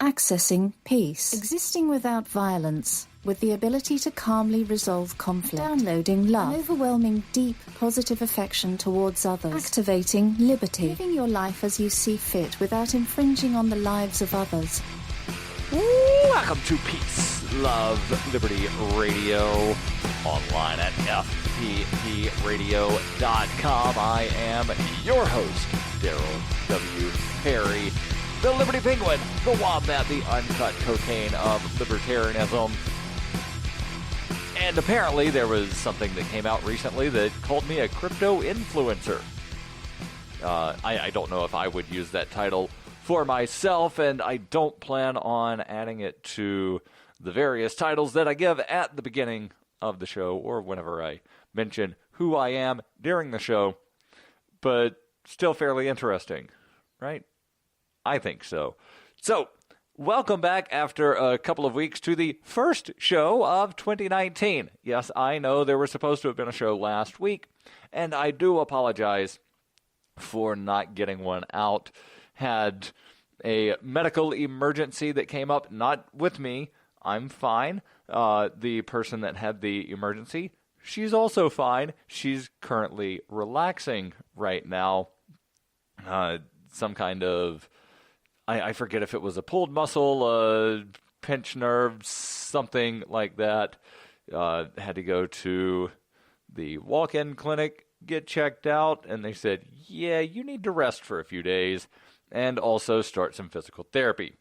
Accessing peace. Existing without violence, with the ability to calmly resolve conflict. Downloading love. An overwhelming, deep, positive affection towards others. Activating liberty. Living your life as you see fit without infringing on the lives of others. Welcome to Peace, Love, Liberty Radio, online at fppradio.com. I am your host, Darryl W. Perry, the Liberty Penguin, the Wombat, the uncut cocaine of libertarianism. And apparently there was something that came out recently that called me a crypto influencer. I don't know if I would use that title for myself, and I don't plan on adding it to the various titles that I give at the beginning of the show or whenever I mention who I am during the show, but still fairly interesting, right? I think so. So, welcome back after a couple of weeks to the first show of 2019. Yes, I know there was supposed to have been a show last week, and I do apologize for not getting one out. Had a medical emergency that came up, not with me. I'm fine. The person that had the emergency, she's also fine. She's currently relaxing right now. Some kind of, I forget if it was a pulled muscle, a pinched nerve, something like that. Had to go to the walk-in clinic, get checked out, and they said, yeah, you need to rest for a few days and also start some physical therapy.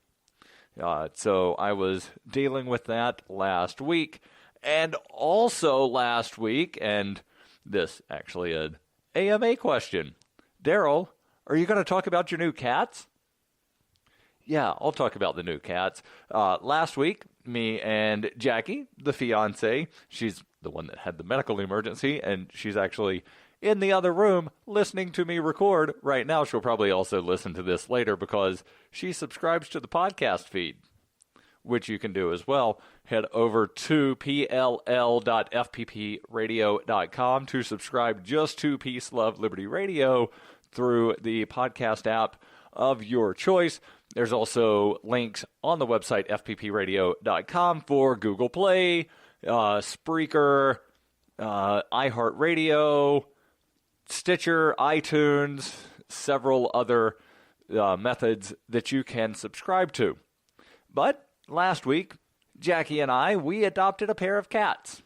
So I was dealing with that last week, and also last week, and this actually an AMA question. Darryl, are you going to talk about your new cats? Yeah, I'll talk about the new cats. Last week, me and Jackie, the fiance, she's the one that had the medical emergency, and she's actually in the other room listening to me record right now. She'll probably also listen to this later because she subscribes to the podcast feed, which you can do as well. Head over to pll.fppradio.com to subscribe just to Peace, Love, Liberty Radio through the podcast app of your choice. There's also links on the website fppradio.com for Google Play, Spreaker, iHeartRadio, Stitcher, iTunes, several other methods that you can subscribe to. But last week, Jackie and we adopted a pair of cats.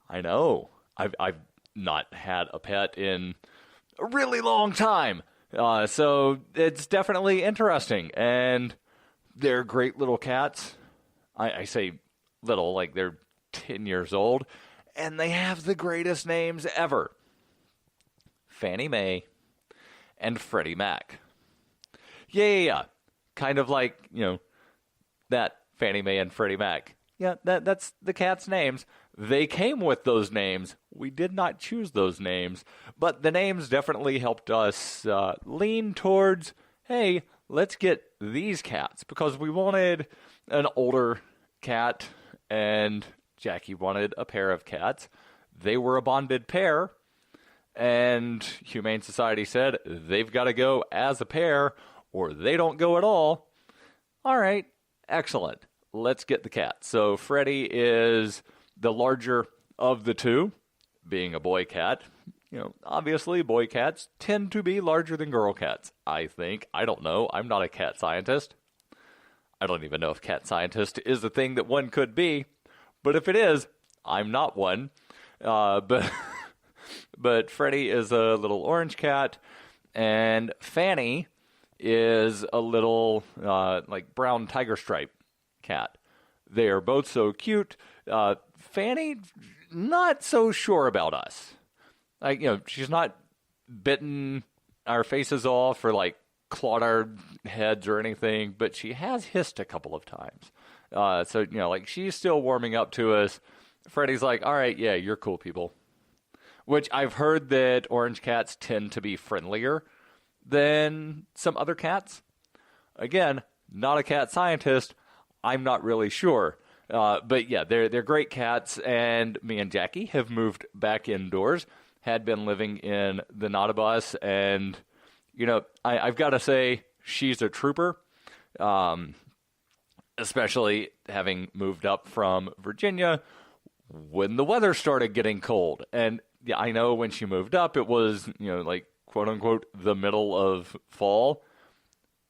I know. I've not had a pet in a really long time. So it's definitely interesting. And they're great little cats. I say little, like they're 10 years old. And they have the greatest names ever. Fannie Mae and Freddie Mac. Yeah. Kind of like, that Fannie Mae and Freddie Mac. Yeah, that's the cats' names. They came with those names. We did not choose those names. But the names definitely helped us lean towards, hey, let's get these cats. Because we wanted an older cat, and Jackie wanted a pair of cats. They were a bonded pair. And Humane Society said they've got to go as a pair or they don't go at all. All right, excellent. Let's get the cat. So Freddie is the larger of the two, being a boy cat. Obviously boy cats tend to be larger than girl cats, I think. I don't know. I'm not a cat scientist. I don't even know if cat scientist is a thing that one could be. But if it is, I'm not one. But Freddie is a little orange cat, and Fanny is a little, brown tiger stripe cat. They are both so cute. Fanny, not so sure about us. She's not bitten our faces off or, clawed our heads or anything, but she has hissed a couple of times. She's still warming up to us. Freddie's like, all right, yeah, you're cool people. Which I've heard that orange cats tend to be friendlier than some other cats. Again, not a cat scientist. I'm not really sure. But yeah, they're great cats, and me and Jackie have moved back indoors. Had been living in the Nautilus, and I've got to say she's a trooper. especially having moved up from Virginia when the weather started getting cold. And yeah, I know when she moved up, it was, like, quote unquote, the middle of fall.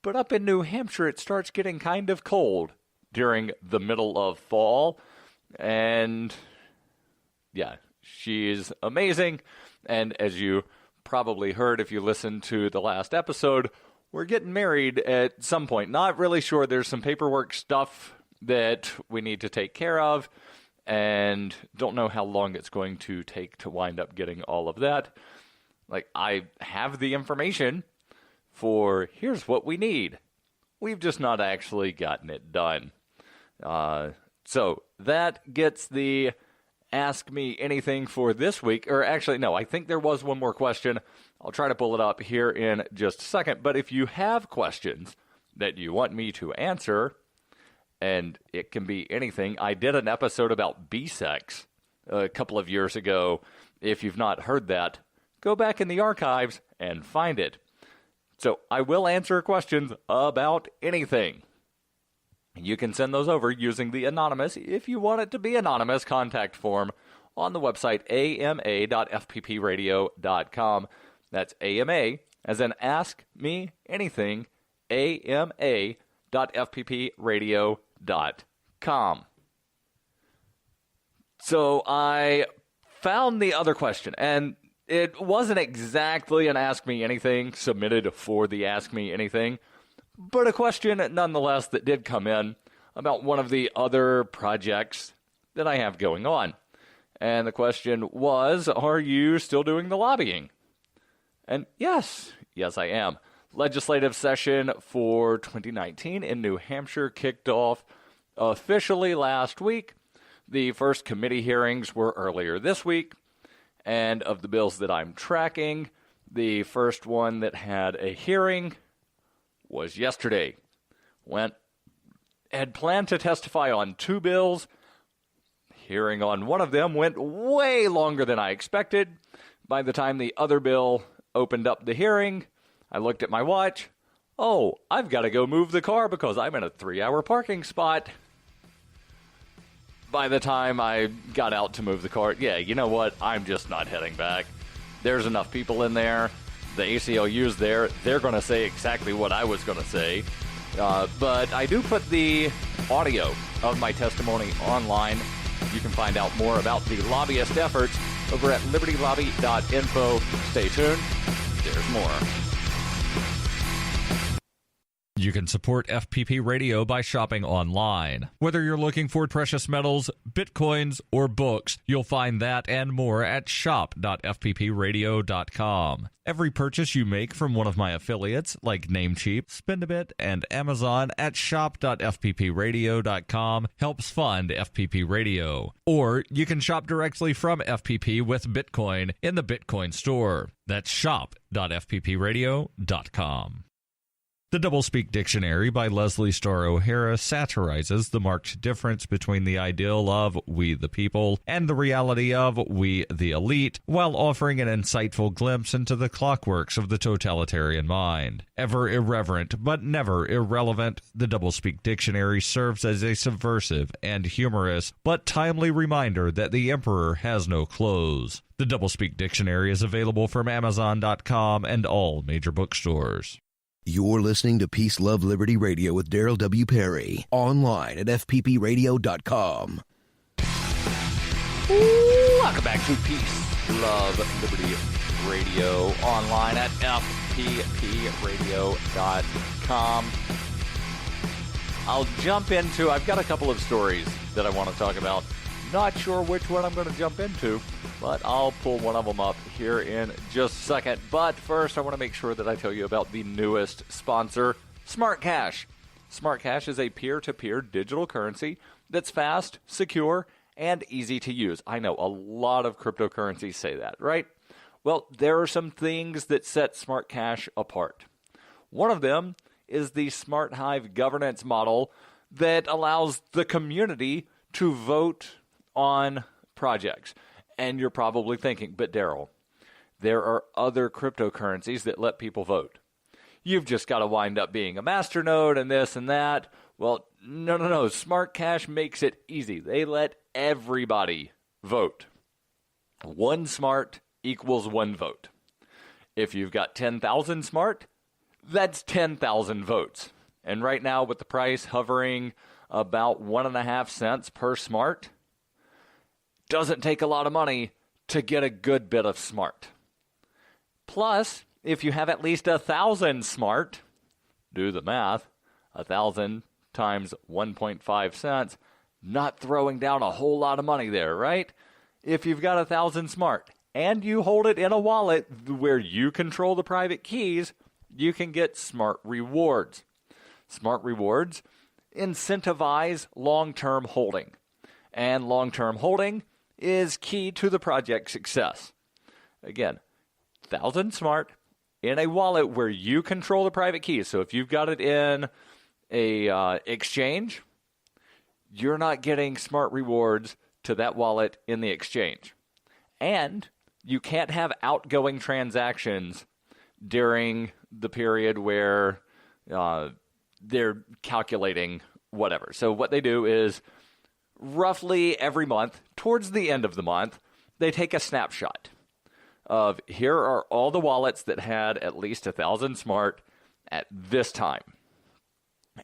But up in New Hampshire, it starts getting kind of cold during the middle of fall. And yeah, she's amazing. And as you probably heard if you listened to the last episode, we're getting married at some point. Not really sure. There's some paperwork stuff that we need to take care of, and don't know how long it's going to take to wind up getting all of that. Like, I have the information for here's what we need. We've just not actually gotten it done. So that gets the Ask Me Anything for this week. Or actually, no, I think there was one more question. I'll try to pull it up here in just a second. But if you have questions that you want me to answer, and it can be anything. I did an episode about B-sex a couple of years ago. If you've not heard that, go back in the archives and find it. So I will answer questions about anything. You can send those over using the anonymous, if you want it to be anonymous, contact form on the website ama.fppradio.com. That's AMA, as in Ask Me Anything, ama.fppradio.com. So I found the other question, and it wasn't exactly an Ask Me Anything submitted for the Ask Me Anything, but a question nonetheless that did come in about one of the other projects that I have going on. And the question was, are you still doing the lobbying? And yes, I am. Legislative session for 2019 in New Hampshire kicked off officially last week. The first committee hearings were earlier this week. And of the bills that I'm tracking, the first one that had a hearing was yesterday. Had planned to testify on 2 bills. Hearing on one of them went way longer than I expected. By the time the other bill opened up the hearing, I looked at my watch. Oh, I've got to go move the car because I'm in a 3-hour parking spot. By the time I got out to move the car, yeah, you know what? I'm just not heading back. There's enough people in there. The ACLU's there. They're going to say exactly what I was going to say. But I do put the audio of my testimony online. You can find out more about the lobbyist efforts over at libertylobby.info. Stay tuned. There's more. You can support FPP Radio by shopping online. Whether you're looking for precious metals, bitcoins, or books, you'll find that and more at shop.fppradio.com. Every purchase you make from one of my affiliates, like Namecheap, Spendabit, and Amazon at shop.fppradio.com helps fund FPP Radio. Or you can shop directly from FPP with Bitcoin in the Bitcoin store. That's shop.fppradio.com. The Doublespeak Dictionary by Leslie Starr O'Hara satirizes the marked difference between the ideal of we the people and the reality of we the elite, while offering an insightful glimpse into the clockworks of the totalitarian mind. Ever irreverent but never irrelevant, the Doublespeak Dictionary serves as a subversive and humorous but timely reminder that the emperor has no clothes. The Doublespeak Dictionary is available from Amazon.com and all major bookstores. You're listening to Peace, Love, Liberty Radio with Darryl W. Perry. Online at fppradio.com. Welcome back to Peace, Love, Liberty Radio. Online at fppradio.com. I'll jump into, I've got a couple of stories that I want to talk about. Not sure which one I'm going to jump into, but I'll pull one of them up here in just a second. But first, I want to make sure that I tell you about the newest sponsor, Smart Cash. Smart Cash is a peer-to-peer digital currency that's fast, secure, and easy to use. I know a lot of cryptocurrencies say that, right? Well, there are some things that set Smart Cash apart. One of them is the Smart Hive governance model that allows the community to vote on projects. And you're probably thinking, but Darryl, there are other cryptocurrencies that let people vote. you've just got to wind up being a masternode and this and that. Well, no. Smart Cash makes it easy. They let everybody vote. One smart equals one vote. If you've got 10,000 smart, that's 10,000 votes. And right now, with the price hovering about 1.5 cents per smart, doesn't take a lot of money to get a good bit of smart. Plus, if you have at least 1,000 smart, do the math, 1,000 times 1.5 cents, not throwing down a whole lot of money there, right? If you've got 1,000 smart and you hold it in a wallet where you control the private keys, you can get smart rewards. Smart rewards incentivize long-term holding, and long-term holding is key to the project's success. Again, 1,000 smart in a wallet where you control the private keys. So if you've got it in a exchange, you're not getting smart rewards to that wallet in the exchange. And you can't have outgoing transactions during the period where they're calculating whatever. So what they do is roughly every month, towards the end of the month, they take a snapshot of here are all the wallets that had at least 1,000 smart at this time.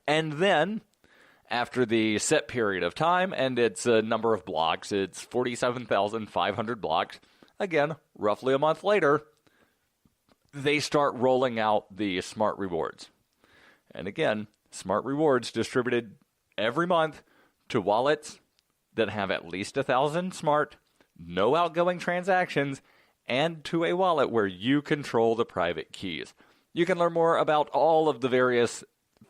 And then, after the set period of time, and it's a number of blocks, it's 47,500 blocks, again, roughly a month later, they start rolling out the smart rewards. And again, smart rewards distributed every month to wallets that have at least 1,000 smart, no outgoing transactions, and to a wallet where you control the private keys. You can learn more about all of the various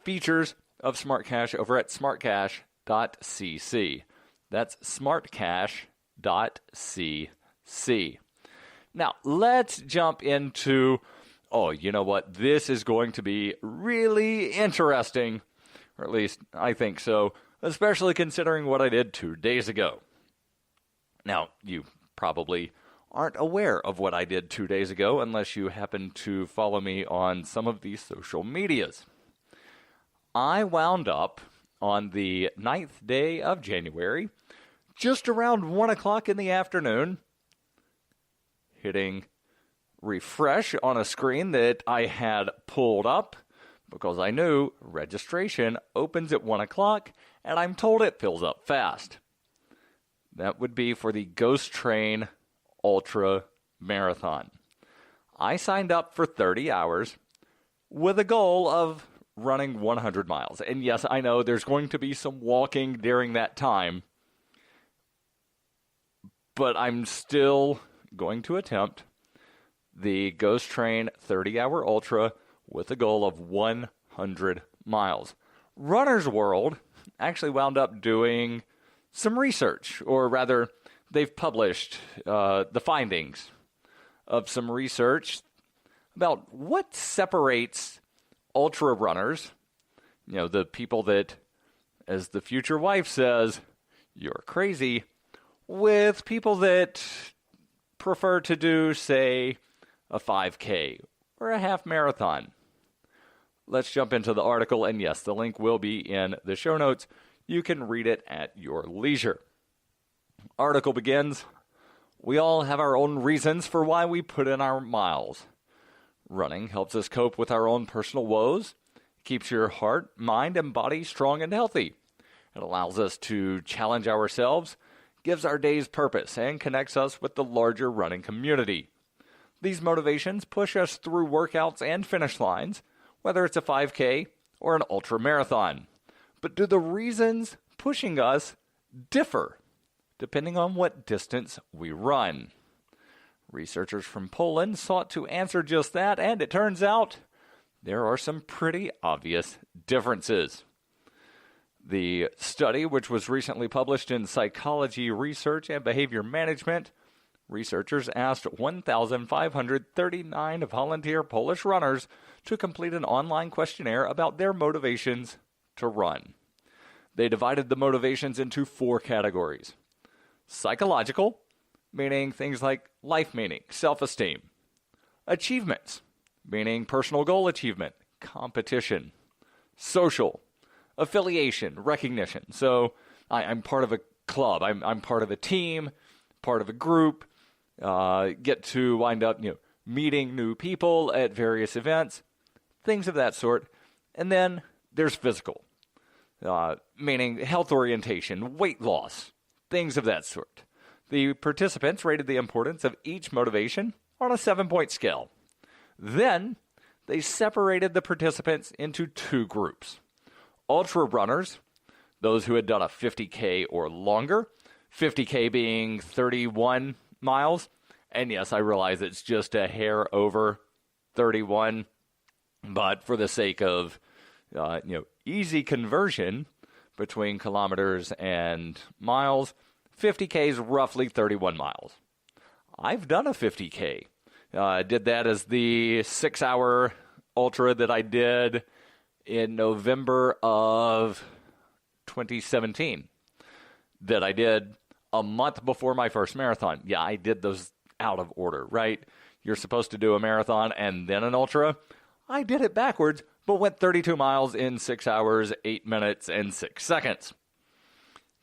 features of Smart Cash over at smartcash.cc. That's smartcash.cc. Now, let's jump into, you know what? This is going to be really interesting, or at least I think so, especially considering what I did 2 days ago. Now, you probably aren't aware of what I did 2 days ago unless you happen to follow me on some of these social medias. I wound up on the 9th day of January, just around 1 o'clock in the afternoon, hitting refresh on a screen that I had pulled up because I knew registration opens at 1 o'clock and I'm told it fills up fast. That would be for the Ghost Train Ultra Marathon. I signed up for 30 hours with a goal of running 100 miles. And yes, I know there's going to be some walking during that time, but I'm still going to attempt the Ghost Train 30-hour Ultra with a goal of 100 miles. Runner's World actually wound up doing some research, or rather, they've published the findings of some research about what separates ultra runners, the people that, as the future wife says, you're crazy, with people that prefer to do, say, a 5K or a half marathon. Let's jump into the article, and yes, the link will be in the show notes. You can read it at your leisure. Article begins, we all have our own reasons for why we put in our miles. Running helps us cope with our own personal woes, keeps your heart, mind, and body strong and healthy. It allows us to challenge ourselves, gives our days purpose, and connects us with the larger running community. These motivations push us through workouts and finish lines, whether it's a 5K or an ultra marathon. But do the reasons pushing us differ depending on what distance we run? Researchers from Poland sought to answer just that, and it turns out there are some pretty obvious differences. The study, which was recently published in Psychology Research and Behavior Management, researchers asked 1,539 volunteer Polish runners to complete an online questionnaire about their motivations to run. They divided the motivations into 4 categories. Psychological, meaning things like life meaning, self-esteem. Achievements, meaning personal goal achievement, competition, social, affiliation, recognition. So I'm part of a club. I'm part of a team, part of a group, get to wind up, meeting new people at various events, things of that sort. And then there's physical, meaning health orientation, weight loss, things of that sort. The participants rated the importance of each motivation on a 7-point scale. Then they separated the participants into 2 groups. Ultra runners, those who had done a 50K or longer, 50K being 31 miles. And yes, I realize it's just a hair over 31, but for the sake of easy conversion between kilometers and miles, 50K is roughly 31 miles. I've done a 50K. Did that as the 6-hour ultra that I did in November of 2017. That I did a month before my first marathon. Yeah, I did those out of order, right? You're supposed to do a marathon and then an ultra. I did it backwards, but went 32 miles in 6 hours, 8 minutes, and 6 seconds.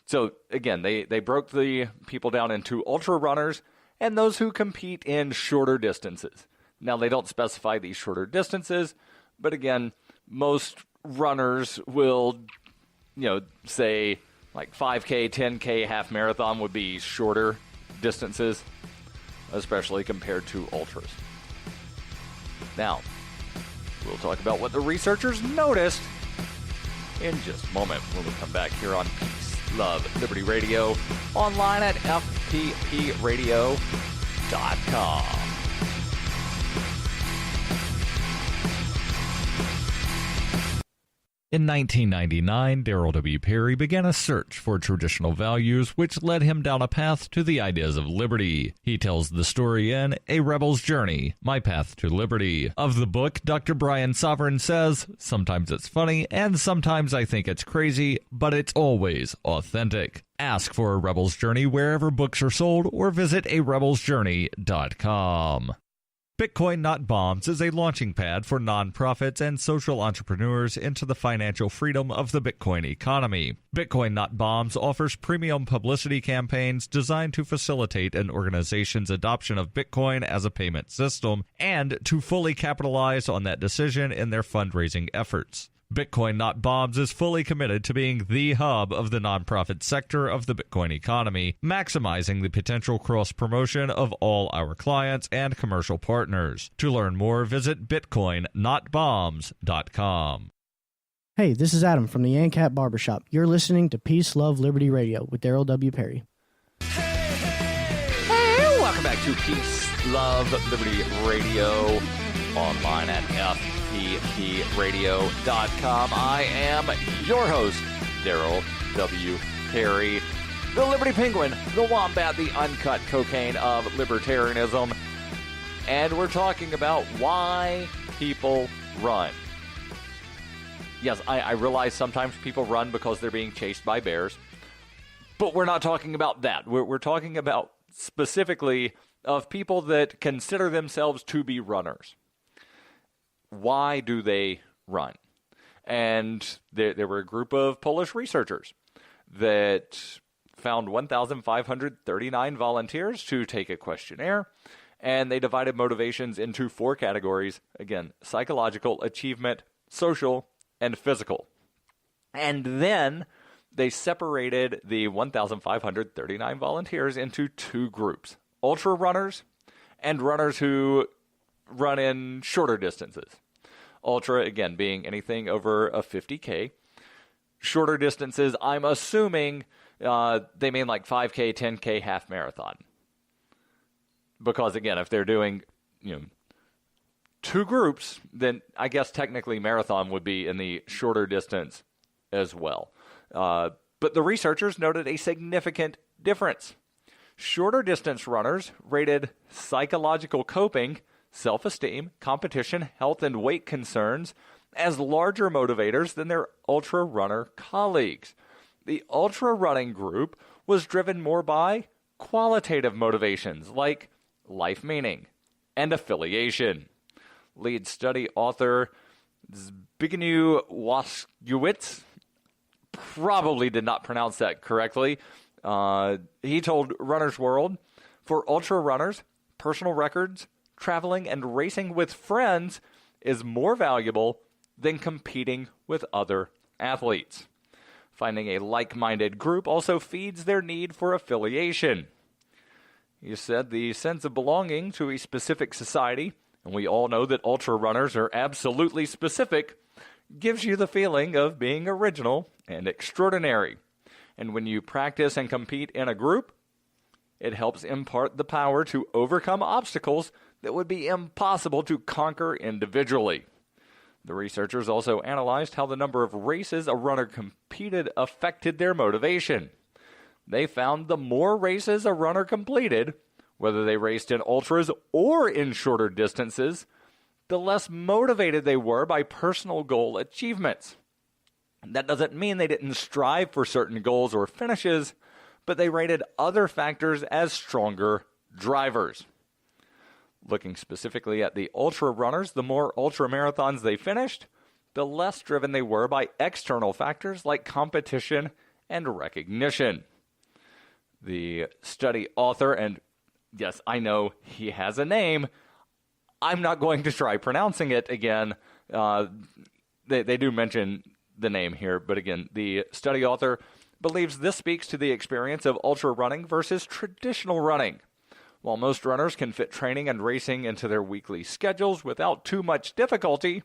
So, again, they broke the people down into ultra runners and those who compete in shorter distances. Now, they don't specify these shorter distances, but again, most runners will, say like 5K, 10K, half marathon would be shorter distances, especially compared to ultras. Now, we'll talk about what the researchers noticed in just a moment when we come back here on Peace, Love, Liberty Radio, online at fppradio.com. In 1999, Darryl W. Perry began a search for traditional values, which led him down a path to the ideas of liberty. He tells the story in A Rebel's Journey, My Path to Liberty. Of the book, Dr. Brian Sovereign says, sometimes it's funny, and sometimes I think it's crazy, but it's always authentic. Ask for A Rebel's Journey wherever books are sold, or visit arebelsjourney.com. Bitcoin Not Bombs is a launching pad for nonprofits and social entrepreneurs into the financial freedom of the Bitcoin economy. Bitcoin Not Bombs offers premium publicity campaigns designed to facilitate an organization's adoption of Bitcoin as a payment system and to fully capitalize on that decision in their fundraising efforts. Bitcoin Not Bombs is fully committed to being the hub of the nonprofit sector of the Bitcoin economy, maximizing the potential cross-promotion of all our clients and commercial partners. To learn more, visit bitcoinnotbombs.com. Hey, this is Adam from the ANCAP Barbershop. You're listening to Peace, Love, Liberty Radio with Darryl W. Perry. Hey, welcome back to Peace, Love, Liberty Radio, online at fppradio.com. I am your host, Darryl W. Perry, the Liberty Penguin, the Wombat, the uncut cocaine of libertarianism. And we're talking about why people run. Yes, I realize sometimes people run because they're being chased by bears, but we're not talking about that. We're talking about specifically of people that consider themselves to be runners. Why do they run? And there were a group of Polish researchers that found 1,539 volunteers to take a questionnaire, and they divided motivations into 4 categories. Again, psychological, achievement, social, and physical. And then they separated the 1,539 volunteers into 2 groups: ultra runners and runners who run in shorter distances. Ultra, again, being anything over a 50K. Shorter distances, I'm assuming they mean like 5K, 10K, half marathon. Because, again, if they're doing, 2 groups, then I guess technically marathon would be in the shorter distance as well. But the researchers noted a significant difference. Shorter distance runners rated psychological coping, self-esteem, competition, health, and weight concerns as larger motivators than their ultra-runner colleagues. The ultra-running group was driven more by qualitative motivations like life meaning and affiliation. Lead study author Zbigniew Waskiewicz, probably did not pronounce that correctly. He told Runner's World, for ultra runners, personal records, traveling, and racing with friends is more valuable than competing with other athletes. Finding a like-minded group also feeds their need for affiliation. He said the sense of belonging to a specific society, and we all know that ultra runners are absolutely specific, gives you the feeling of being original and extraordinary. And when you practice and compete in a group, it helps impart the power to overcome obstacles that would be impossible to conquer individually. The researchers also analyzed how the number of races a runner competed affected their motivation. They found the more races a runner completed, whether they raced in ultras or in shorter distances, the less motivated they were by personal goal achievements. That doesn't mean they didn't strive for certain goals or finishes, but they rated other factors as stronger drivers. Looking specifically at the ultra runners, the more ultra marathons they finished, the less driven they were by external factors like competition and recognition. The study author, and yes, I know he has a name, I'm not going to try pronouncing it again. They do mention the name here, but again, the study author believes this speaks to the experience of ultra running versus traditional running. While most runners can fit training and racing into their weekly schedules without too much difficulty,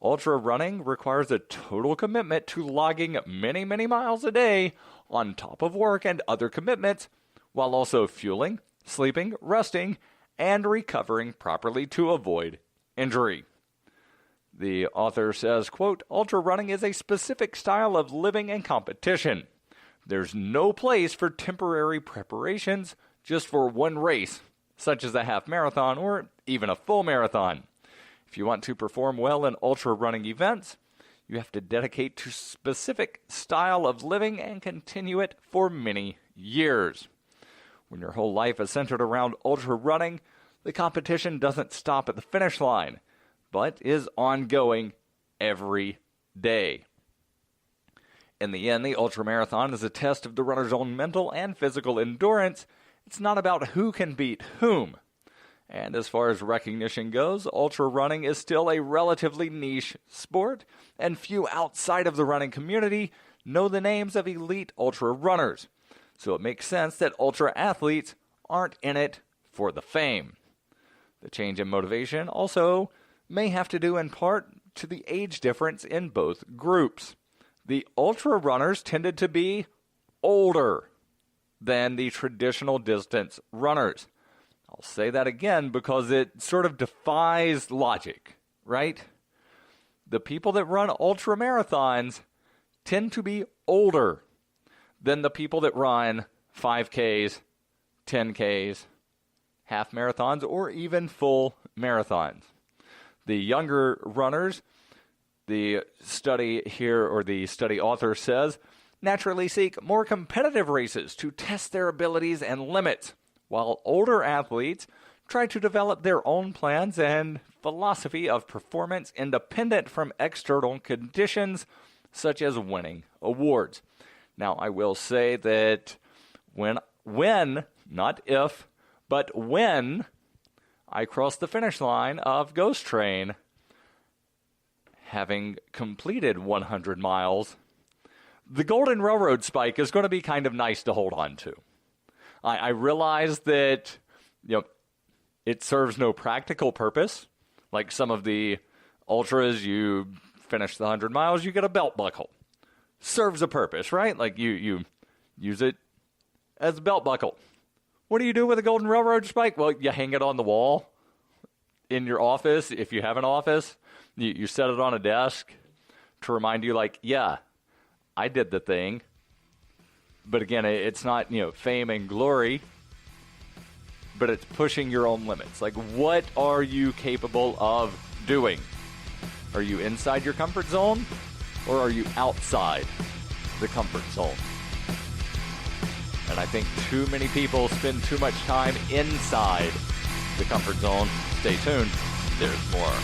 ultra running requires a total commitment to logging many, many miles a day on top of work and other commitments, while also fueling, sleeping, resting, and recovering properly to avoid injury. The author says, quote, ultra running is a specific style of living and competition. There's no place for temporary preparations just for one race, such as a half marathon or even a full marathon. If you want to perform well in ultra running events, you have to dedicate to specific style of living and continue it for many years. When your whole life is centered around ultra running, the competition doesn't stop at the finish line, but is ongoing every day. In the end, the ultramarathon is a test of the runner's own mental and physical endurance. It's not about who can beat whom. And as far as recognition goes, ultra running is still a relatively niche sport, and few outside of the running community know the names of elite ultra runners. So it makes sense that ultra athletes aren't in it for the fame. The change in motivation also may have to do in part to the age difference in both groups. The ultra runners tended to be older than the traditional distance runners. I'll say that again because it sort of defies logic, right? The people that run ultra marathons tend to be older than the people that run 5Ks, 10Ks, half marathons, or even full marathons. The younger runners, the study here, or the study author says, naturally seek more competitive races to test their abilities and limits, while older athletes try to develop their own plans and philosophy of performance independent from external conditions, such as winning awards. Now, I will say that when, not if, but when I crossed the finish line of Ghost Train, having completed 100 miles, the Golden Railroad spike is going to be kind of nice to hold on to. I realize that, it serves no practical purpose. Like some of the ultras, you finish the 100 miles, you get a belt buckle. Serves a purpose, right? Like you use it as a belt buckle. What do you do with a Golden Railroad spike? Well, you hang it on the wall in your office. If you have an office, you set it on a desk to remind you, like, yeah, I did the thing. But again, it's not, fame and glory, but it's pushing your own limits. Like, what are you capable of doing? Are you inside your comfort zone, or are you outside the comfort zone? And I think too many people spend too much time inside the comfort zone. Stay tuned. There's more.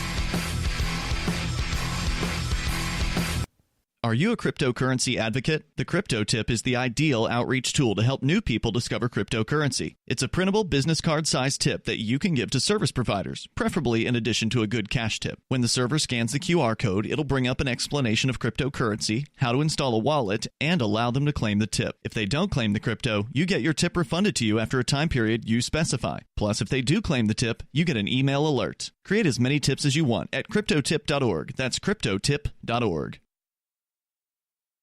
Are you a cryptocurrency advocate? The Crypto Tip is the ideal outreach tool to help new people discover cryptocurrency. It's a printable business card-sized tip that you can give to service providers, preferably in addition to a good cash tip. When the server scans the QR code, it'll bring up an explanation of cryptocurrency, how to install a wallet, and allow them to claim the tip. If they don't claim the crypto, you get your tip refunded to you after a time period you specify. Plus, if they do claim the tip, you get an email alert. Create as many tips as you want at cryptotip.org. That's cryptotip.org.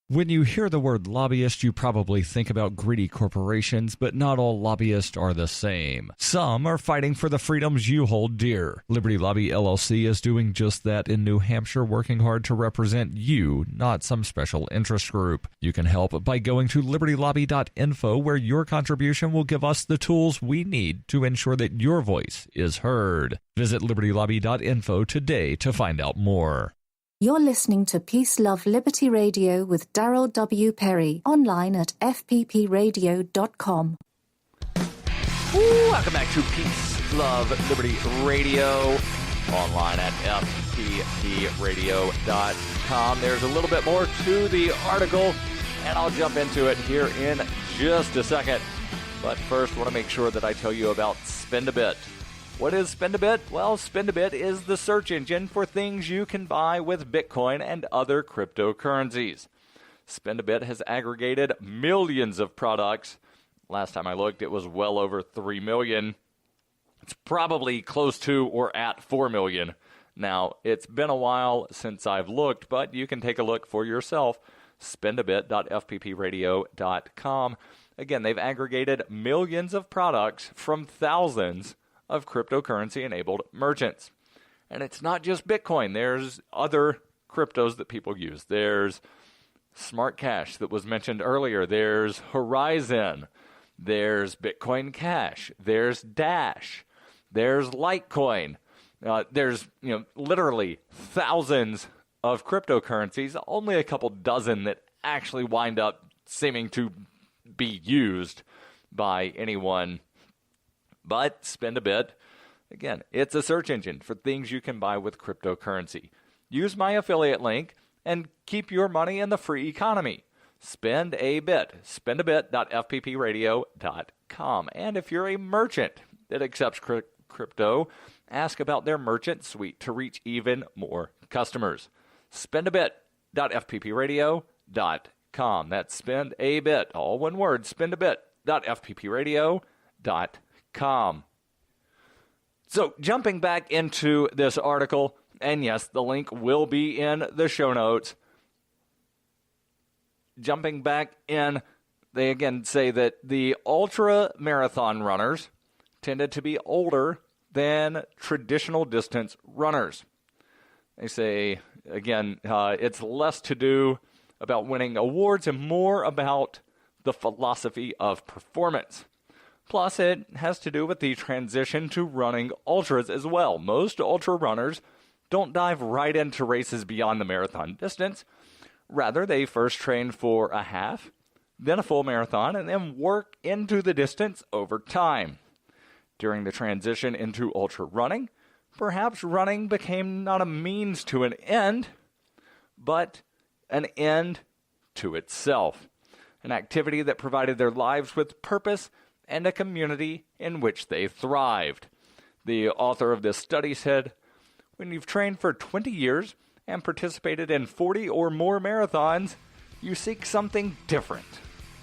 When you hear the word lobbyist, you probably think about greedy corporations, but not all lobbyists are the same. Some are fighting for the freedoms you hold dear. Liberty Lobby LLC is doing just that in New Hampshire, working hard to represent you, not some special interest group. You can help by going to libertylobby.info, where your contribution will give us the tools we need to ensure that your voice is heard. Visit libertylobby.info today to find out more. You're listening to Peace, Love, Liberty Radio with Darryl W. Perry, online at fppradio.com. Welcome back to Peace, Love, Liberty Radio, online at fppradio.com. There's a little bit more to the article, and I'll jump into it here in just a second. But first, I want to make sure that I tell you about Spend a Bit. What is Spend a Bit? Well, Spend a Bit is the search engine for things you can buy with Bitcoin and other cryptocurrencies. Spend a Bit has aggregated millions of products. Last time I looked, it was well over 3 million. It's probably close to or at 4 million. Now, it's been a while since I've looked, but you can take a look for yourself. spendabit.fppradio.com. Again, they've aggregated millions of products from thousands of cryptocurrency-enabled merchants. And it's not just Bitcoin. There's other cryptos that people use. There's Smart Cash that was mentioned earlier. There's Horizon. There's Bitcoin Cash. There's Dash. There's Litecoin. There's literally thousands of cryptocurrencies, only a couple dozen that actually wind up seeming to be used by anyone. But Spend a Bit, again, it's a search engine for things you can buy with cryptocurrency. Use my affiliate link and keep your money in the free economy. Spend a Bit. Spendabit.fppradio.com. And if you're a merchant that accepts crypto, ask about their merchant suite to reach even more customers. Spendabit.fppradio.com. That's Spend a Bit, all one word, spendabit.fppradio.com. So jumping back into this article, and yes, the link will be in the show notes. Jumping back in, they again say that the ultra marathon runners tended to be older than traditional distance runners. They say, again, it's less to do about winning awards and more about the philosophy of performance. Plus, it has to do with the transition to running ultras as well. Most ultra runners don't dive right into races beyond the marathon distance. Rather, they first train for a half, then a full marathon, and then work into the distance over time. During the transition into ultra running, perhaps running became not a means to an end, but an end to itself. An activity that provided their lives with purpose and a community in which they thrived. The author of this study said, when you've trained for 20 years and participated in 40 or more marathons, you seek something different.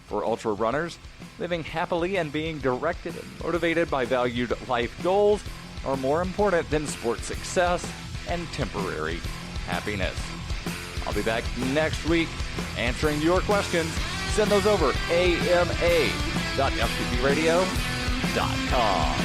For ultra runners, living happily and being directed and motivated by valued life goals are more important than sports success and temporary happiness. I'll be back next week answering your questions. Send those over, ama.fppradio.com.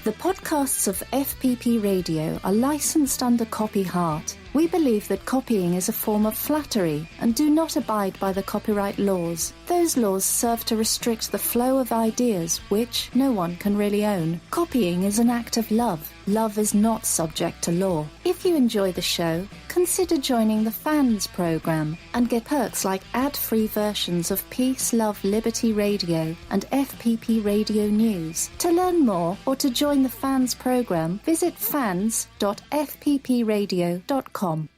The podcasts of FPP Radio are licensed under Copy Heart. We believe that copying is a form of flattery and do not abide by the copyright laws. Those laws serve to restrict the flow of ideas which no one can really own. Copying is an act of love. Love is not subject to law. If you enjoy the show, consider joining the Fans program and get perks like ad-free versions of Peace, Love, Liberty Radio and FPP Radio News. To learn more or to join the Fans program, visit fans.fppradio.com.